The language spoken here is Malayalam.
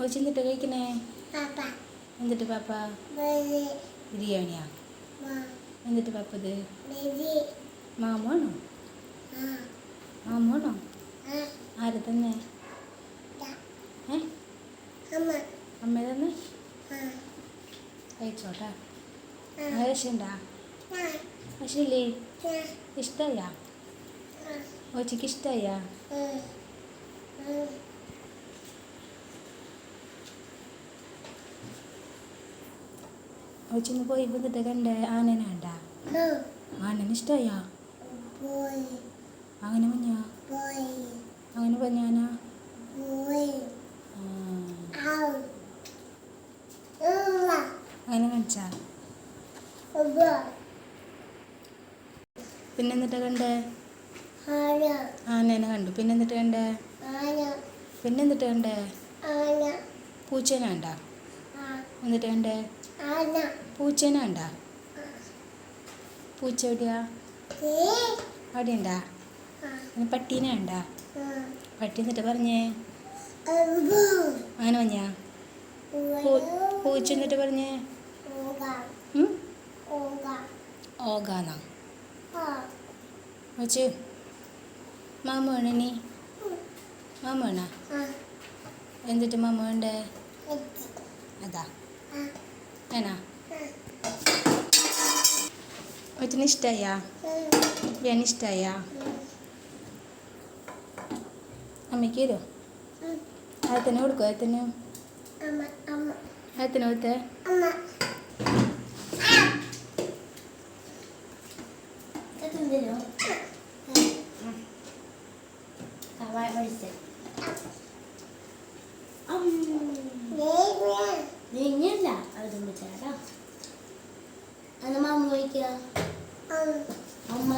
കൊച്ചി എന്നിട്ട് കഴിക്കണേ? എന്നിട്ട് പാപ്പ ബിരിയാണിയാ? എന്നിട്ട് പാപ്പ ഇത് മാമോണോ? മാമോണോ? ആര് തന്നെ? അമ്മ തന്നെ കഴിച്ചോട്ടാ. വിഷണ്ടാ? വിഷയില്ലേ? ഇഷ്ടമായ? കൊച്ചിക്ക് ഇഷ്ടമായ? കൊച്ചിന് പോയി വന്നിട്ട് കണ്ടേ ആനനെ കണ്ടാ? ആനന് ഇഷ്ടമായ? അങ്ങനെ പറഞ്ഞ? അങ്ങനെ പറഞ്ഞാനാ? അങ്ങനെ കാണിച്ചാ? പിന്നെന്നിട്ട് കണ്ടേ? ആനേനെ കണ്ടു. പിന്നെന്നിട്ട് കണ്ടേ? പിന്നെന്നിട്ട് കണ്ടേ? പൂച്ചേനെ കണ്ടാ? എന്നിട്ട് കണ്ടേ? പൂച്ചേനെ കണ്ടാ? പൂച്ച എവിടെയാ? അവിടെ ഉണ്ടാ? പട്ടീനെ കണ്ടാ? പട്ടി എന്നിട്ട് പറഞ്ഞേ? അങ്ങനെ പറഞ്ഞാ? പൂച്ച എന്നിട്ട് പറഞ്ഞേ? ഓകാന്നാ? കൊച്ചു മാമ വേണ നീ? മാമ വേണ? എന്നിട്ട് മാമ വേണ്ടേ? അതാ വേണാ? കൊച്ചിന് ഇഷ്ടമായ? ബിരിയാണി ഇഷ്ടമായ? അമ്മയ്ക്ക് തരുമോ? ആയത്തിന് കൊടുക്കുമോ? ആയത്തിന് കൊടുത്തേ? നീങ്ങല്ല അതൊന്നും ചേട്ടാ. അന്ന് മാമ ചോദിക്കുക അമ്മ